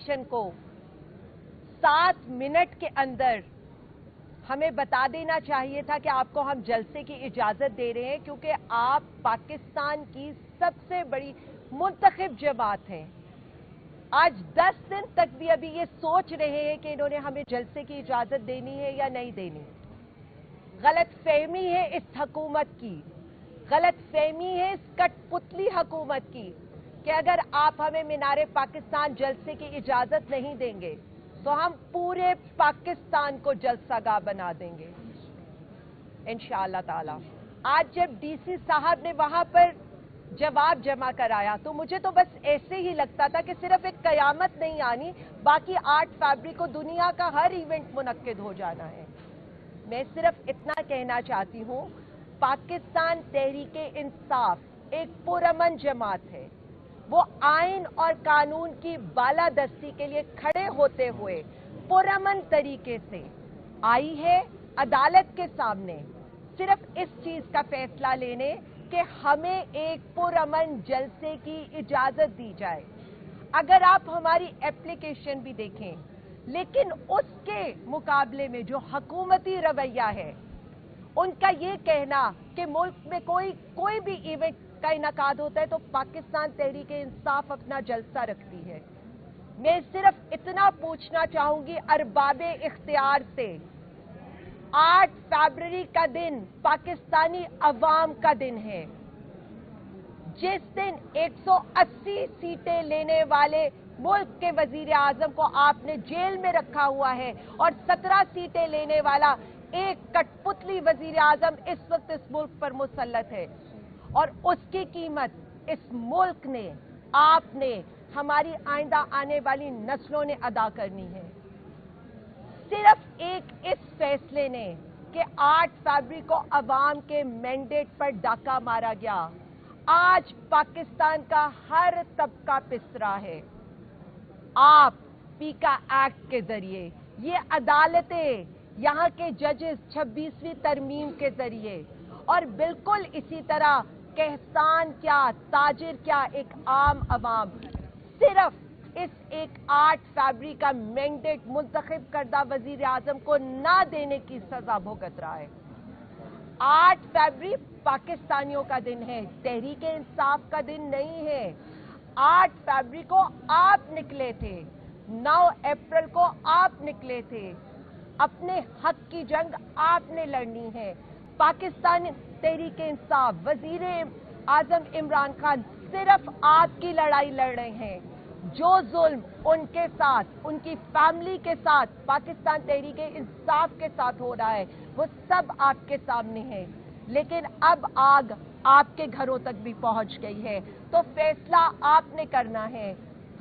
Application को 7 minute के अंदर हमें बता देना चाहिए था कि आपको हम जलसे की इजाजत दे रहे हैं, क्योंकि आप पाकिस्तान की सबसे बड़ी मुंतखब जमात हैं। आज 10 दिन तक भी अभी ये सोच रहे हैं कि इन्होंने हमें जलसे की इजाजत देनी है या नहीं देनी। गलत फहमी है इस हुकूमत की, गलत फहमी है इस कठपुतली हुकूमत की कि अगर आप हमें मीनारे पाकिस्तान जलसे की इजाजत नहीं देंगे तो हम पूरे पाकिस्तान को जलसागाह बना देंगे इंशाअल्लाह ताला। आज जब डीसी साहब ने वहां पर जवाब जमा कराया तो मुझे तो बस ऐसे ही लगता था कि सिर्फ एक कयामत नहीं आनी, बाकी 8 फरवरी को दुनिया का हर इवेंट मुनक्किद हो जाना है। मैं सिर्फ इतना कहना चाहती हूं, पाकिस्तान तहरीके इंसाफ एक पुरअमन जमात है। वो आइन और कानून की बालादस्ती के लिए खड़े होते हुए पुरअमन तरीके से आई है अदालत के सामने सिर्फ इस चीज का फैसला लेने कि हमें एक पुरअमन जलसे की इजाजत दी जाए। अगर आप हमारी एप्लीकेशन भी देखें, लेकिन उसके मुकाबले में जो हुकूमती रवैया है, उनका ये कहना कि मुल्क में कोई भी इवेंट का इनकाद होता है तो पाकिस्तान तहरीके इंसाफ अपना जलसा रखती है। मैं सिर्फ इतना पूछना चाहूंगी अरबाबे इख्तियार से, 8 फरवरी का दिन पाकिस्तानी अवाम का दिन है। जिस दिन 180 सीटें लेने वाले मुल्क के वजीर आजम को आपने जेल में रखा हुआ है और 17 सीटें लेने वाला एक कठपुतली वजीर आजम इस वक्त इस मुल्क पर मुसल्लत है, और उसकी कीमत इस मुल्क ने, आपने, हमारी आइंदा आने वाली नस्लों ने अदा करनी है। सिर्फ एक इस फैसले ने कि 8 फरवरी को अवाम के मैंडेट पर डाका मारा गया, आज पाकिस्तान का हर तबका पिसरा है। आप पीका एक्ट के जरिए, ये अदालतें, यहां के जजेस 26वीं तरमीम के जरिए, और बिल्कुल इसी तरह कहसान क्या, ताजिर क्या, एक आम अवाम सिर्फ इस एक 8 फरवरी का मैंडेट मुंतखब करदा वजीर आजम को ना देने की सजा भुगत रहा है। 8 फरवरी पाकिस्तानियों का दिन है, तहरीके इंसाफ का दिन नहीं है। 8 फरवरी को आप निकले थे, 9 अप्रैल को आप निकले थे, अपने हक की जंग आपने लड़नी है। पाकिस्तान तहरीके इंसाफ, वजीर आजम इमरान खान सिर्फ आपकी लड़ाई लड़ रहे हैं। जो जुल्म उनके साथ, उनकी फैमिली के साथ, पाकिस्तान तहरीके इंसाफ के साथ हो रहा है, वो सब आपके सामने है। लेकिन अब आग आपके घरों तक भी पहुंच गई है, तो फैसला आपने करना है।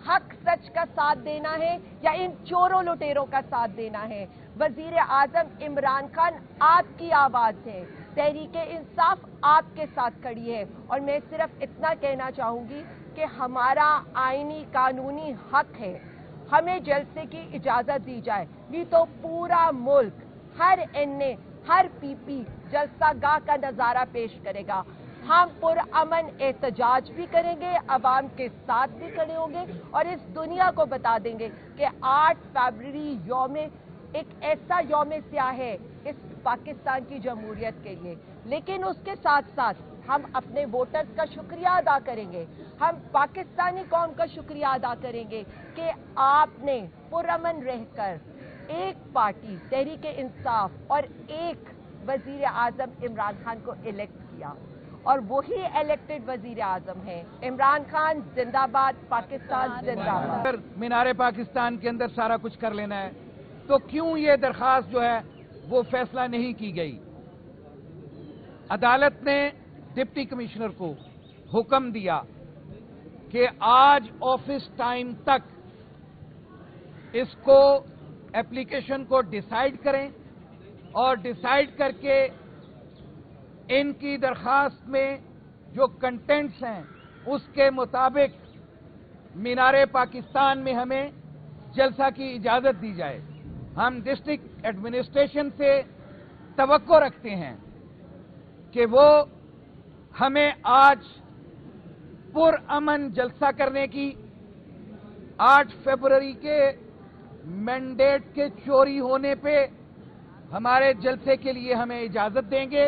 हक सच का साथ देना है या इन चोरों लुटेरों का साथ देना है। वजीर आजम इमरान खान आपकी आवाज है, तहरीके इंसाफ आपके साथ खड़ी है, और मैं सिर्फ इतना कहना चाहूंगी कि हमारा आईनी कानूनी हक है, हमें जलसे की इजाजत दी जाए, नहीं तो पूरा मुल्क, हर एनए, हर पीपी जलसागाह का नजारा पेश करेगा। हम पुरअमन एहतजाज भी करेंगे, अवाम के साथ भी खड़े होंगे, और इस दुनिया को बता देंगे कि 8 फरवरी यौम एक ऐसा यौम स्याह है इस पाकिस्तान की जमहूरियत के लिए। लेकिन उसके साथ साथ हम अपने वोटर्स का शुक्रिया अदा करेंगे, हम पाकिस्तानी कौम का शुक्रिया अदा करेंगे कि आपने पुरअमन रहकर एक पार्टी तहरीके इंसाफ और एक वजीर आजम इमरान खान को इलेक्ट किया, और वही इलेक्टेड वजीर आजम है। इमरान खान जिंदाबाद, पाकिस्तान जिंदाबाद। अगर मीनारे पाकिस्तान के अंदर सारा कुछ कर लेना है तो क्यों ये दरखास्त जो है वो फैसला नहीं की गई? अदालत ने डिप्टी कमिश्नर को हुक्म दिया कि आज ऑफिस टाइम तक इसको, एप्लीकेशन को डिसाइड करें, और डिसाइड करके इनकी दरखास्त में जो कंटेंट्स हैं उसके मुताबिक मीनारे पाकिस्तान में हमें जलसा की इजाजत दी जाए। हम डिस्ट्रिक्ट एडमिनिस्ट्रेशन से तवक्को रखते हैं कि वो हमें आज पुरअमन जलसा करने की, 8 फरवरी के मैंडेट के चोरी होने पे हमारे जलसे के लिए हमें इजाजत देंगे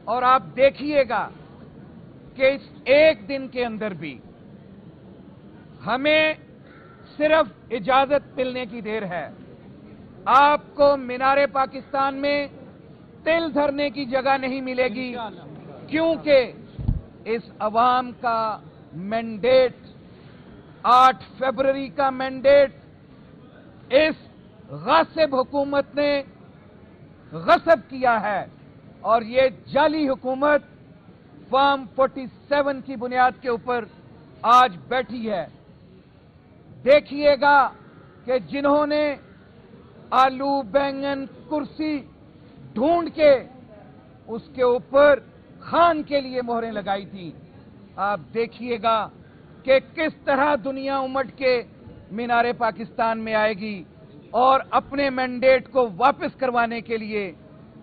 और आप देखिएगा कि इस एक दिन के अंदर भी हमें सिर्फ इजाजत मिलने की देर है। आपको मीनारे पाकिस्तान में तिल धरने की जगह नहीं मिलेगी, क्योंकि इस अवाम का मैंडेट 8 फरवरी का मैंडेट इस गासिब हुकूमत ने गसब किया है और ये जाली हुकूमत फॉर्म 47 की बुनियाद के ऊपर आज बैठी है। देखिएगा कि जिन्होंने आलू बैंगन कुर्सी ढूंढ के उसके ऊपर खान के लिए मोहरें लगाई थी, आप देखिएगा कि किस तरह दुनिया उमड़ के मीनारे पाकिस्तान में आएगी और अपने मैंडेट को वापस करवाने के लिए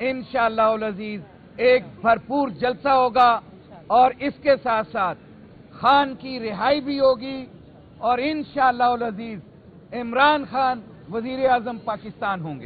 इंशाअल्लाह उल अजीज एक भरपूर जलसा होगा और इसके साथ साथ खान की रिहाई भी होगी और इंशाअल्लाह उल अजीज इमरान खान वजीर आजम पाकिस्तान होंगे।